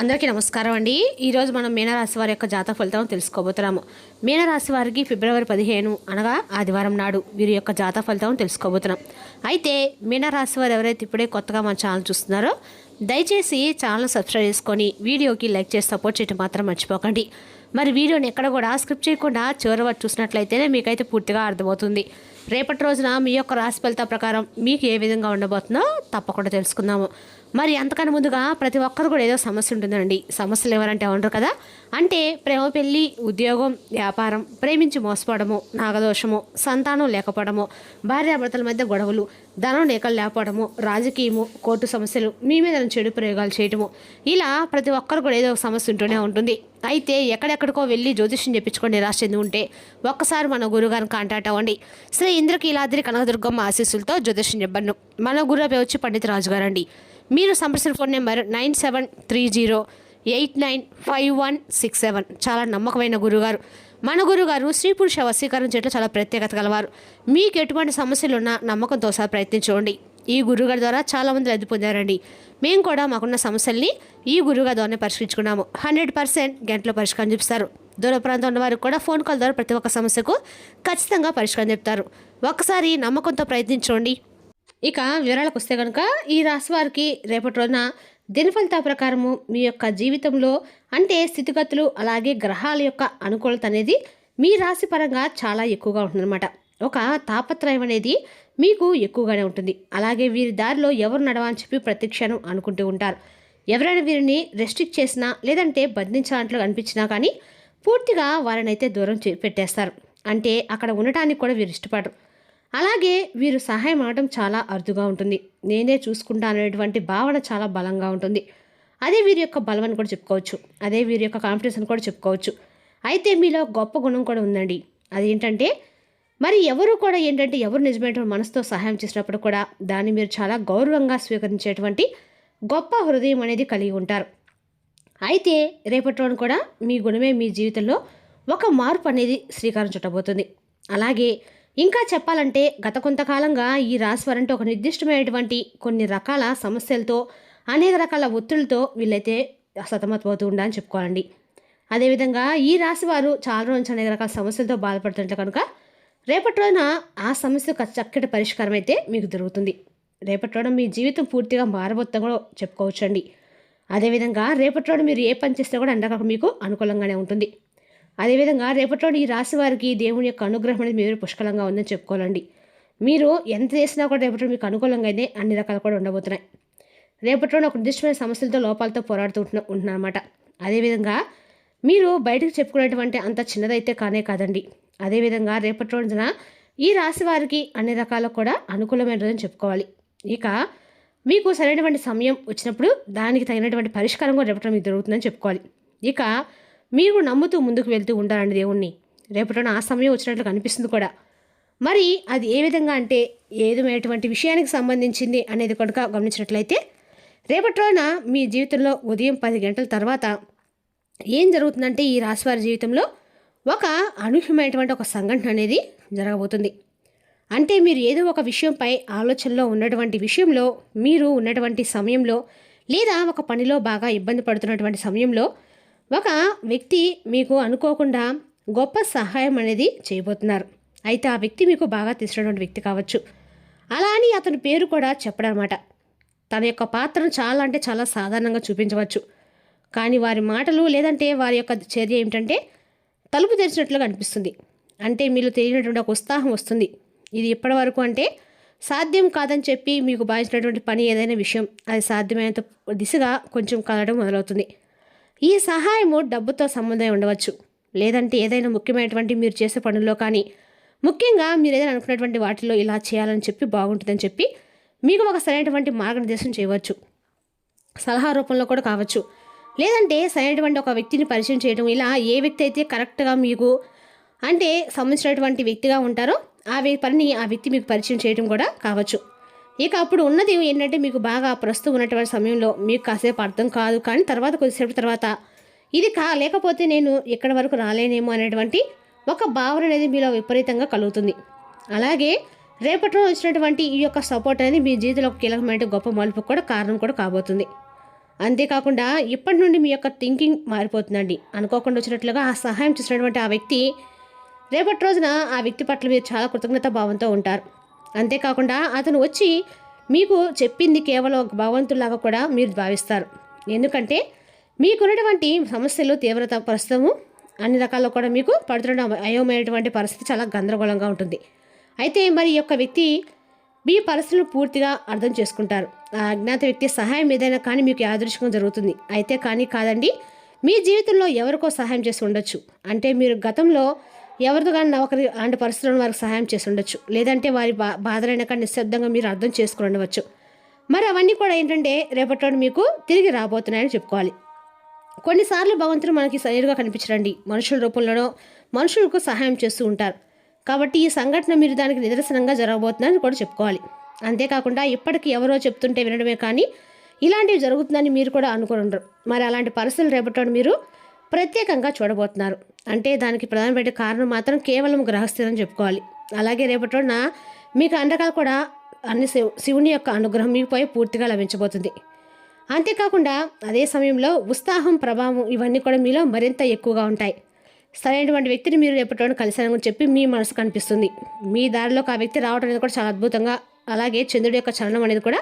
అందరికీ నమస్కారం అండి. ఈరోజు మనం మీనరాశి వారి యొక్క జాతక ఫలితం తెలుసుకోబోతున్నాము. మీనరాశి వారికి ఫిబ్రవరి 15 అనగా ఆదివారం నాడు వీరి యొక్క జాతక ఫలితం తెలుసుకోబోతున్నాం. అయితే మీనరాశి వారు ఎవరైతే ఇప్పుడే కొత్తగా మన ఛానల్ చూస్తున్నారో దయచేసి ఛానల్ సబ్స్క్రైబ్ చేసుకొని వీడియోకి లైక్ చేసి సపోర్ట్ చేయడం మాత్రం మర్చిపోకండి. మరి వీడియోని ఎక్కడ కూడా స్క్రిప్ట్ చేయకుండా చివరి వరకు చూసినట్లయితేనే మీకైతే పూర్తిగా అర్థమవుతుంది. రేపటి రోజున మీ యొక్క రాశి ఫలితాల ప్రకారం మీకు ఏ విధంగా ఉండబోతుందో తప్పకుండా తెలుసుకుందాము. మరి అంతకన్నా ముందుగా ప్రతి ఒక్కరు కూడా ఏదో సమస్య ఉంటుందండి. సమస్యలు ఎవరంటే ఉండరు కదా. అంటే ప్రేమ, పెళ్ళి, ఉద్యోగం, వ్యాపారం, ప్రేమించి మోసపోవడము, నాగదోషము, సంతానం లేకపోవడము, భార్యాభర్తల మధ్య గొడవలు, ధనం లేకపోవడము, రాజకీయము, కోర్టు సమస్యలు, మీ మీద చెడు ప్రయోగాలు చేయటము, ఇలా ప్రతి ఒక్కరు కూడా ఏదో ఒక సమస్య ఉంటూనే ఉంటుంది. అయితే ఎక్కడెక్కడికో వెళ్ళి జ్యోతిష్యం చెప్పించుకొని నిరాశ చెంది ఉంటే ఒక్కసారి మన గురుగారిని కాంటాక్ట్ అవ్వండి. శ్రీ ఇంద్రకీలాద్రి కనకదుర్గమ్మ ఆశీస్సులతో జ్యోతిష్యం చెప్పను. మన గురువు వచ్చి పండిత రాజు గారండి. మీరు సంప్రదించిన ఫోన్ నెంబర్ 9730895167. చాలా నమ్మకమైన గురుగారు. మన గురుగారు స్త్రీ పురుష వశీకరణ చేయట్లో చాలా ప్రత్యేకత గలవారు. మీకు ఎటువంటి సమస్యలు ఉన్నా నమ్మకంతో ఒకసారి ప్రయత్నించండి. ఈ గురుగారి ద్వారా చాలామంది లబ్ధి పొందారండి. మేము కూడా మాకున్న సమస్యల్ని ఈ గురుగారి ద్వారానే పరిష్కరించుకున్నాము. 100% గంటలో పరిష్కారం చూపిస్తారు. దూర ప్రాంతం ఉన్న వారికి కూడా ఫోన్ కాల్ ద్వారా ప్రతి ఒక్క సమస్యకు ఖచ్చితంగా పరిష్కారం చెప్తారు. ఒక్కసారి నమ్మకంతో ప్రయత్నించండి. ఇక వివరాలకు వస్తే కనుక ఈ రాశి వారికి రేపటి రోజున దినఫలిత ప్రకారము మీ యొక్క జీవితంలో అంటే స్థితిగతులు అలాగే గ్రహాల యొక్క అనుకూలత అనేది మీ రాశి పరంగా చాలా ఎక్కువగా ఉంటుందన్నమాట. ఒక తాపత్రయం అనేది మీకు ఎక్కువగానే ఉంటుంది. అలాగే వీరి దారిలో ఎవరు నడవని చెప్పి ప్రతి క్షణం అనుకుంటూ ఉంటారు. ఎవరైనా వీరిని రెస్ట్రిక్ట్ చేసినా లేదంటే బంధించాలంట్లో అనిపించినా కానీ పూర్తిగా వారిని అయితే దూరం పెట్టేస్తారు. అంటే అక్కడ ఉండటానికి కూడా వీరు ఇష్టపడరు. అలాగే వీరు సహాయం అవ్వడం చాలా అరుదుగా ఉంటుంది. నేనే చూసుకుంటాననేటువంటి భావన చాలా బలంగా ఉంటుంది. అదే వీరి యొక్క బలం అని కూడా చెప్పుకోవచ్చు. అదే వీరి యొక్క కాన్ఫిడెన్స్ అని కూడా చెప్పుకోవచ్చు. అయితే మీలో గొప్ప గుణం కూడా ఉందండి. అదేంటంటే మరి ఎవరు కూడా ఏంటంటే ఎవరు నిజమైనటువంటి మనసుతో సహాయం చేసినప్పుడు కూడా దాన్ని మీరు చాలా గౌరవంగా స్వీకరించేటువంటి గొప్ప హృదయం అనేది కలిగి ఉంటారు. అయితే రేపటి రోజున కూడా మీ గుణమే మీ జీవితంలో ఒక మార్పు అనేది శ్రీకారం చుట్టబోతుంది. అలాగే ఇంకా చెప్పాలంటే గత కొంతకాలంగా ఈ రాశి వారంటే ఒక నిర్దిష్టమైనటువంటి కొన్ని రకాల సమస్యలతో అనేక రకాల ఒత్తిళ్లతో వీళ్ళైతే సతమతమవుతూ ఉండాలని చెప్పుకోవాలండి. అదేవిధంగా ఈ రాశి వారు చాలా రోజు అనేక రకాల సమస్యలతో బాధపడుతుంటే కనుక రేపటి రోజున ఆ సమస్యకు చక్కటి పరిష్కారం అయితే మీకు దొరుకుతుంది. రేపటి రోజున మీ జీవితం పూర్తిగా మారబోతుందని కూడా చెప్పుకోవచ్చండి. అదేవిధంగా రేపటి రోజున మీరు ఏ పని చేస్తే కూడా అండగా మీకు అనుకూలంగానే ఉంటుంది. అదేవిధంగా రేపటి రోజున ఈ రాశి వారికి దేవుని యొక్క అనుగ్రహం అనేది మీరు పుష్కలంగా ఉందని చెప్పుకోవాలండి. మీరు ఎంత చేసినా కూడా రేపటి మీకు అనుకూలంగా అయితే అన్ని రకాలు కూడా ఉండబోతున్నాయి. రేపటి రోజున ఒక నిర్దిష్టమైన సమస్యలతో లోపాలతో పోరాడుతూ ఉంటున్నారన్నమాట. అదేవిధంగా మీరు బయటకు చెప్పుకునేటువంటి అంత చిన్నదైతే కానే కాదండి. అదేవిధంగా రేపటి రోజున ఈ రాశి వారికి అన్ని రకాల కూడా అనుకూలమైన రోజుని చెప్పుకోవాలి. ఇక మీకు సరైనటువంటి సమయం వచ్చినప్పుడు దానికి తగినటువంటి పరిష్కారం కూడా రేపటి మీకు దొరుకుతుందని చెప్పుకోవాలి. ఇక మీరు నమ్ముతూ ముందుకు వెళ్తూ ఉంటారండి దేవుణ్ణి. రేపటి ఆ సమయం వచ్చినట్లు కనిపిస్తుంది కూడా. మరి అది ఏ విధంగా అంటే ఏదైనటువంటి విషయానికి సంబంధించింది అనేది కనుక గమనించినట్లయితే రేపటి రోజున మీ జీవితంలో ఉదయం 10 గంటల తర్వాత ఏం జరుగుతుందంటే ఈ రాశివారి జీవితంలో ఒక అనూహ్యమైనటువంటి ఒక సంఘటన అనేది జరగబోతుంది. అంటే మీరు ఏదో ఒక విషయంపై ఆలోచనలో ఉన్నటువంటి విషయంలో మీరు ఉన్నటువంటి సమయంలో లేదా ఒక పనిలో బాగా ఇబ్బంది పడుతున్నటువంటి సమయంలో ఒక వ్యక్తి మీకు అనుకోకుండా గొప్ప సహాయం అనేది చేయబోతున్నారు. అయితే ఆ వ్యక్తి మీకు బాగా తెలిసినటువంటి వ్యక్తి కావచ్చు. అలా అని అతని పేరు కూడా చెప్పడనమాట. తన యొక్క పాత్రను చాలా అంటే చాలా సాధారణంగా చూపించవచ్చు. కానీ వారి మాటలు లేదంటే వారి యొక్క చర్య ఏమిటంటే తలుపు తెరిచినట్లుగా అనిపిస్తుంది. అంటే మీరు తెలియనటువంటి ఒక ఉత్సాహం వస్తుంది. ఇది ఇప్పటి వరకు అంటే సాధ్యం కాదని చెప్పి మీకు భావించినటువంటి పని ఏదైనా విషయం అది సాధ్యమైనంత దిశగా కొంచెం కదలడం మొదలవుతుంది. ఈ సహాయము డబ్బుతో సంబంధం ఉండవచ్చు. లేదంటే ఏదైనా ముఖ్యమైనటువంటి మీరు చేసే పనుల్లో కానీ ముఖ్యంగా మీరు ఏదైనా అనుకున్నటువంటి వాటిలో ఇలా చేయాలని చెప్పి బాగుంటుందని చెప్పి మీకు ఒక సరైనటువంటి మార్గనిర్దేశం చేయవచ్చు. సలహా రూపంలో కూడా కావచ్చు. లేదంటే సరైనటువంటి ఒక వ్యక్తిని పరిచయం చేయడం, ఇలా ఏ వ్యక్తి అయితే కరెక్ట్గా మీకు అంటే సంబంధించినటువంటి వ్యక్తిగా ఉంటారో ఆ పనిని ఆ వ్యక్తి మీకు పరిచయం చేయడం కూడా కావచ్చు. ఇక అప్పుడు ఉన్నది ఏంటంటే మీకు బాగా ప్రస్తుతం ఉన్నటువంటి సమయంలో మీకు కాసేపు అర్థం కాదు, కానీ తర్వాత కొద్దిసేపు తర్వాత ఇది లేకపోతే నేను ఎక్కడి వరకు రాలేనేమో అనేటువంటి ఒక భావన అనేది మీలో విపరీతంగా కలుగుతుంది. అలాగే రేపటి రోజు వచ్చినటువంటి ఈ యొక్క సపోర్ట్ అనేది మీ జీవితంలో ఒక కీలకమైన గొప్ప మలుపు కూడా కారణం కూడా కాబోతుంది. అంతేకాకుండా ఇప్పటి నుండి మీ యొక్క థింకింగ్ మారిపోతుందండి. అనుకోకుండా వచ్చినట్లుగా ఆ సహాయం చేసినటువంటి ఆ వ్యక్తి రేపటి రోజున ఆ వ్యక్తి పట్ల మీరు చాలా కృతజ్ఞత భావంతో ఉంటారు. అంతేకాకుండా అతను వచ్చి మీకు చెప్పింది కేవలం ఒక భగవంతులాగా కూడా మీరు భావిస్తారు. ఎందుకంటే మీకున్నటువంటి సమస్యలు తీవ్రత ప్రస్తుతము అన్ని రకాల్లో కూడా మీకు పడుతున్న అయోమయమైనటువంటి పరిస్థితి చాలా గందరగోళంగా ఉంటుంది. అయితే మరి ఈ యొక్క వ్యక్తి మీ పరిస్థితులను పూర్తిగా అర్థం చేసుకుంటారు. ఆ అజ్ఞాత వ్యక్తి సహాయం ఏదైనా కానీ మీకు యాదృచ్ఛికంగా జరుగుతుంది. అయితే కానీ కాదండి, మీ జీవితంలో ఎవరికో సహాయం చేసి ఉండొచ్చు. అంటే మీరు గతంలో ఎవరితో కానీ ఒకరి అలాంటి పరిస్థితులను వారికి సహాయం చేసి ఉండొచ్చు. లేదంటే వారి బాధలైనా కానీ నిశ్శబ్దంగా మీరు అర్థం చేసుకుని ఉండవచ్చు. మరి అవన్నీ కూడా ఏంటంటే రేపటి మీకు తిరిగి రాబోతున్నాయని చెప్పుకోవాలి. కొన్నిసార్లు భగవంతుడు మనకి నేరుగా కనిపించరండి, మనుషుల రూపంలోనో మనుషులకు సహాయం చేస్తూ ఉంటారు. కాబట్టి ఈ సంఘటన మీరు దానికి నిదర్శనంగా జరగబోతుందని కూడా చెప్పుకోవాలి. అంతేకాకుండా ఇప్పటికి ఎవరో చెప్తుంటే వినడమే కానీ ఇలాంటివి జరుగుతుందని మీరు కూడా అనుకుని ఉండరు. మరి అలాంటి పరిస్థితులు రేపటి మీరు ప్రత్యేకంగా చూడబోతున్నారు. అంటే దానికి ప్రధానమైన కారణం మాత్రం కేవలం గ్రహస్థితి చెప్పుకోవాలి. అలాగే రేపటి రోజున మీకు అన్ని రకాలు కూడా అన్ని శివుని యొక్క అనుగ్రహం మీపై పూర్తిగా లభించబోతుంది. అంతేకాకుండా అదే సమయంలో ఉత్సాహం, ప్రభావం ఇవన్నీ కూడా మీలో మరింత ఎక్కువగా ఉంటాయి. సరైనటువంటి వ్యక్తిని మీరు రేపటి కలిసానని చెప్పి మీ మనసు కనిపిస్తుంది. మీ దారిలోకి ఆ వ్యక్తి రావడం అనేది కూడా చాలా అద్భుతంగా, అలాగే చంద్రుడి యొక్క చలనం అనేది కూడా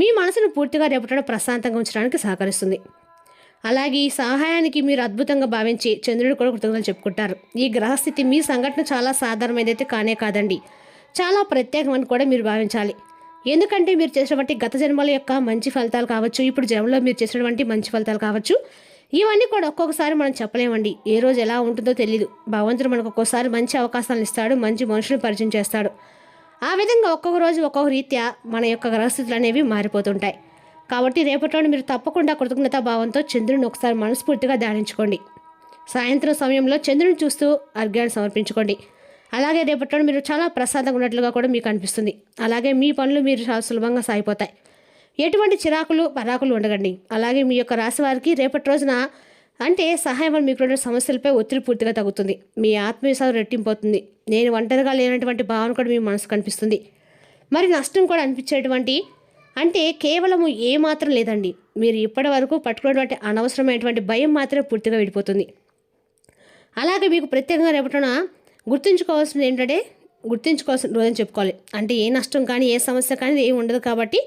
మీ మనసును పూర్తిగా రేపటి ప్రశాంతంగా ఉంచడానికి సహకరిస్తుంది. అలాగే ఈ సహాయానికి మీరు అద్భుతంగా భావించి చంద్రుడు కూడా కృతజ్ఞతలు చెప్పుకుంటారు. ఈ గ్రహస్థితి మీ సంఘటన చాలా సాధారణమైనదైతే కానే కాదండి, చాలా ప్రత్యేకమని కూడా మీరు భావించాలి. ఎందుకంటే మీరు చేసినటువంటి గత జన్మల యొక్క మంచి ఫలితాలు కావచ్చు, ఇప్పుడు జన్మలో మీరు చేసినటువంటి మంచి ఫలితాలు కావచ్చు, ఇవన్నీ కూడా ఒక్కొక్కసారి మనం చెప్పలేమండి. ఏ రోజు ఎలా ఉంటుందో తెలియదు. భగవంతుడు మనకు ఒక్కోసారి మంచి అవకాశాలను ఇస్తాడు, మంచి మనుషులను పరిచయం చేస్తాడు. ఆ విధంగా ఒక్కొక్క రోజు ఒక్కొక్క రీత్యా మన యొక్క గ్రహస్థితులు అనేవి మారిపోతుంటాయి. కాబట్టి రేపటి మీరు తప్పకుండా కృతజ్ఞతా భావంతో చంద్రుని ఒకసారి మనస్ఫూర్తిగా ధ్యానించుకోండి. సాయంత్రం సమయంలో చంద్రుని చూస్తూ అర్ఘ్యాన్ని సమర్పించుకోండి. అలాగే రేపటి మీరు చాలా ప్రశాంతంగా ఉన్నట్లుగా కూడా మీకు అనిపిస్తుంది. అలాగే మీ పనులు మీరు చాలా సులభంగా సాగిపోతాయి. ఎటువంటి చిరాకులు పరాకులు ఉండకండి. అలాగే మీ యొక్క రాశి వారికి రేపటి రోజున అంటే సహాయం వల్ల మీకు సమస్యలపై ఒత్తిడి పూర్తిగా తగ్గుతుంది. మీ ఆత్మవిశ్వాసం రెట్టింపోతుంది. నేను ఒంటరిగా లేనటువంటి భావన కూడా మీ మనసు కనిపిస్తుంది. మరి నష్టం కూడా అనిపించేటువంటి అంటే కేవలము ఏమాత్రం లేదండి. మీరు ఇప్పటి వరకు పట్టుకున్నటువంటి అనవసరమైనటువంటి భయం మాత్రమే పూర్తిగా విడిపోతుంది. అలాగే మీకు ప్రత్యేకంగా రేపటిన గుర్తుంచుకోవాల్సింది ఏంటంటే గుర్తుంచుకోవాల్సిన రోజని చెప్పుకోవాలి. అంటే ఏ నష్టం కానీ ఏ సమస్య కానీ ఏమి ఉండదు. కాబట్టి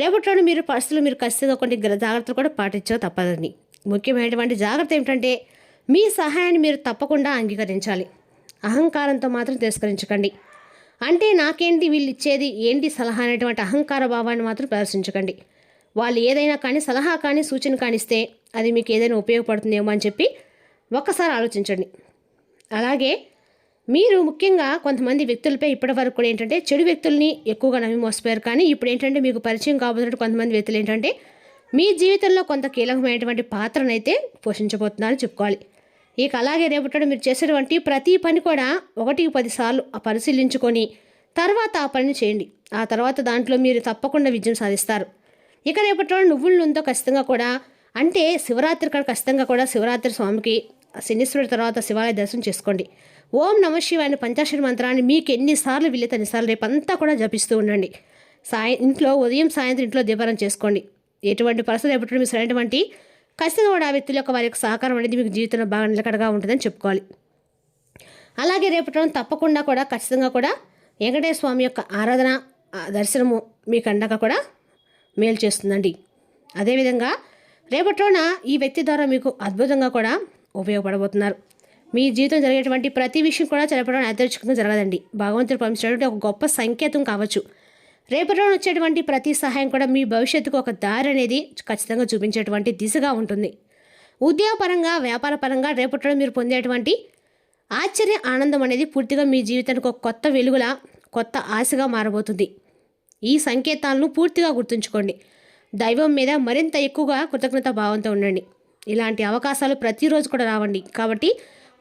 రేపటిలో మీరు పరిస్థితులు మీరు ఖచ్చితంగా కొన్ని జాగ్రత్తలు కూడా పాటించక తప్పదండి. ముఖ్యమైనటువంటి జాగ్రత్త ఏమిటంటే మీ సహాయాన్ని మీరు తప్పకుండా అంగీకరించాలి. అహంకారంతో మాత్రం తిరస్కరించకండి. అంటే నాకేంటి వీళ్ళు ఇచ్చేది ఏంటి సలహా అనేటువంటి అహంకార భావాన్ని మాత్రం ప్రదర్శించకండి. వాళ్ళు ఏదైనా కానీ సలహా కానీ సూచన కానిస్తే అది మీకు ఏదైనా ఉపయోగపడుతుందేమో అని చెప్పి ఒక్కసారి ఆలోచించండి. అలాగే మీరు ముఖ్యంగా కొంతమంది వ్యక్తులపై ఇప్పటి వరకు కూడా ఏంటంటే చెడు వ్యక్తుల్ని ఎక్కువగా నమ్మి మోసపోయారు. కానీ ఇప్పుడు ఏంటంటే మీకు పరిచయం కాబోతున్నట్టు కొంతమంది వ్యక్తులు ఏంటంటే మీ జీవితంలో కొంత కీలకమైనటువంటి పాత్రనైతే పోషించబోతున్నారని చెప్పుకోవాలి. ఇక అలాగే రేపటి మీరు చేసేటువంటి ప్రతి పని కూడా 1-10 సార్లు పరిశీలించుకొని తర్వాత ఆ పనిని చేయండి. ఆ తర్వాత దాంట్లో మీరు తప్పకుండా విజయం సాధిస్తారు. ఇక రేపటి నువ్వుల నూనెతో ఖచ్చితంగా కూడా అంటే శివరాత్రి కాడ ఖచ్చితంగా కూడా శివరాత్రి స్వామికి శనీశ్వరుడి తర్వాత శివాలయ దర్శనం చేసుకోండి. ఓం నమ శివాయ పంచాక్షరి మంత్రాన్ని మీకు ఎన్నిసార్లు వీలైతే అన్నిసార్లు రేపంతా కూడా జపిస్తూ ఉండండి. ఇంట్లో ఉదయం సాయంత్రం ఇంట్లో దీపారాధన చేసుకోండి. ఎటువంటి పరిస్థితులు రేపటి మీరు సరైనటువంటి ఖచ్చితంగా కూడా ఆ వ్యక్తుల యొక్క వారి యొక్క సహకారం అనేది మీకు జీవితంలో బాగా నిలకడగా ఉంటుందని చెప్పుకోవాలి. అలాగే రేపటి తప్పకుండా కూడా ఖచ్చితంగా కూడా వెంకటేశ్వర స్వామి యొక్క ఆరాధన దర్శనము మీకు అండగా కూడా మేలు చేస్తుందండి. అదేవిధంగా రేపటి రోజున ఈ వ్యక్తి ద్వారా మీకు అద్భుతంగా కూడా ఉపయోగపడబోతున్నారు. మీ జీవితం జరిగేటువంటి ప్రతి విషయం కూడా రేపటి యాదృచ్ఛికంగా జరగదండి. భగవంతుడు పంపించినటువంటి ఒక గొప్ప సంకేతం కావచ్చు. రేపటి రోజున వచ్చేటువంటి ప్రతి సహాయం కూడా మీ భవిష్యత్తుకు ఒక దారి అనేది ఖచ్చితంగా చూపించేటువంటి దిశగా ఉంటుంది. ఉద్యోగపరంగా వ్యాపారపరంగా రేపటి రోజు మీరు పొందేటువంటి ఆశ్చర్య ఆనందం అనేది పూర్తిగా మీ జీవితానికి ఒక కొత్త వెలుగులా కొత్త ఆశగా మారబోతుంది. ఈ సంకేతాలను పూర్తిగా గుర్తుంచుకోండి. దైవం మీద మరింత ఎక్కువగా కృతజ్ఞత భావంతో ఉండండి. ఇలాంటి అవకాశాలు ప్రతిరోజు కూడా రావండి. కాబట్టి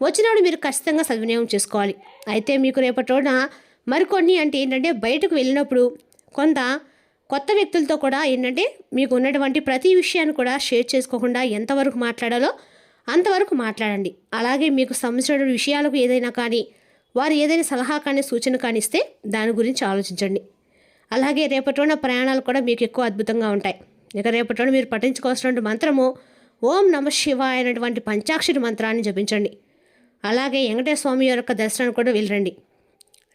వచ్చినప్పుడు మీరు ఖచ్చితంగా సద్వినియోగం చేసుకోవాలి. అయితే మీకు రేపటి రోజున మరికొన్ని అంటే ఏంటంటే బయటకు వెళ్ళినప్పుడు కొంత కొత్త వ్యక్తులతో కూడా ఏంటంటే మీకు ఉన్నటువంటి ప్రతి విషయాన్ని కూడా షేర్ చేసుకోకుండా ఎంతవరకు మాట్లాడాలో అంతవరకు మాట్లాడండి. అలాగే మీకు సంబంధించిన విషయాలకు ఏదైనా కానీ వారు ఏదైనా సలహా కానీ సూచన కానీ ఇస్తే దాని గురించి ఆలోచించండి. అలాగే రేపటి రోజున ప్రయాణాలు కూడా మీకు ఎక్కువ అద్భుతంగా ఉంటాయి. ఇక రేపటి రోజు మీరు పఠించుకోవాల్సినటువంటి మంత్రము ఓం నమ శివాయ అనేటువంటి పంచాక్షరి మంత్రాన్ని జపించండి. అలాగే వెంకటేశ్వర స్వామి యొక్క దర్శనానికి కూడా వెళ్ళండి.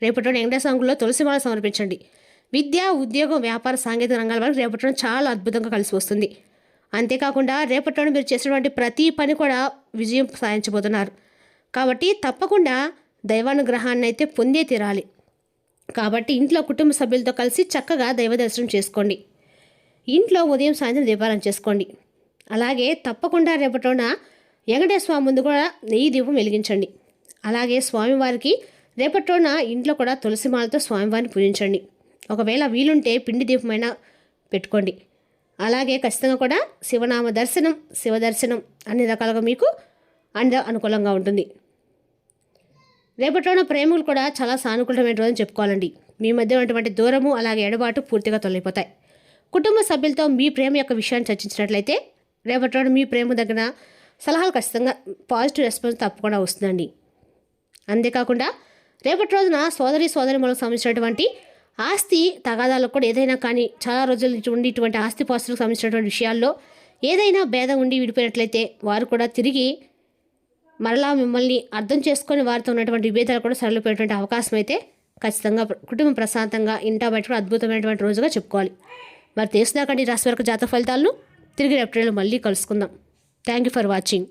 రేపటి రోజు వెంకటేశ్వర స్వామిలో తులసిమాల సమర్పించండి. విద్య, ఉద్యోగం, వ్యాపార, సాంకేతిక రంగాల వరకు రేపటి రోజు చాలా అద్భుతంగా కలిసి వస్తుంది. అంతేకాకుండా రేపటి రోజు మీరు చేసినటువంటి ప్రతి పని కూడా విజయం సాధించబోతున్నారు. కాబట్టి తప్పకుండా దైవానుగ్రహాన్ని అయితే పొందే తీరాలి. కాబట్టి ఇంట్లో కుటుంబ సభ్యులతో కలిసి చక్కగా దైవ దర్శనం చేసుకోండి. ఇంట్లో ఉదయం సాయంత్రం దీపాలను చేసుకోండి. అలాగే తప్పకుండా రేపటి రోజున వెంకటేశ్వర స్వామి ముందు కూడా నెయ్యి దీపం వెలిగించండి. అలాగే స్వామివారికి రేపటి రోజున ఇంట్లో కూడా తులసిమాలతో స్వామివారిని పూజించండి. ఒకవేళ వీలుంటే పిండి దీపమైనా పెట్టుకోండి. అలాగే ఖచ్చితంగా కూడా శివనామ దర్శనం, శివ దర్శనం అన్ని రకాలుగా మీకు అనుకూలంగా ఉంటుంది. రేపటి రోజున ప్రేమలు కూడా చాలా సానుకూలమైన రోజుని చెప్పుకోవాలండి. మీ మధ్య ఉన్నటువంటి దూరము అలాగే ఎడబాటు పూర్తిగా తొలగిపోతాయి. కుటుంబ సభ్యులతో మీ ప్రేమ యొక్క విషయాన్ని చర్చించినట్లయితే రేపటి రోజున మీ ప్రేమ దగ్గర సలహాలు ఖచ్చితంగా పాజిటివ్ రెస్పాన్స్ తప్పకుండా వస్తుందండి. అంతేకాకుండా రేపటి రోజున సోదరిమణులకు సంబంధించినటువంటి ఆస్తి తగాదాలకు కూడా ఏదైనా కానీ చాలా రోజుల నుంచి ఉండి ఇటువంటి ఆస్తి పాస్తులకు సంబంధించినటువంటి విషయాల్లో ఏదైనా భేదం ఉండి విడిపోయినట్లయితే వారు కూడా తిరిగి మరలా మిమ్మల్ని అర్థం చేసుకొని వారితో ఉన్నటువంటి విభేదాలు కూడా సరళిపోయేటువంటి అవకాశం అయితే ఖచ్చితంగా కుటుంబం ప్రశాంతంగా ఇంటా బయట కూడా అద్భుతమైనటువంటి రోజుగా చెప్పుకోవాలి. మరి తెలుసుదాకండి రాశి వరకు జాతక ఫలితాలను తిరిగి ఏప్రిల్లో మళ్ళీ కలుసుకుందాం. Thank you for watching.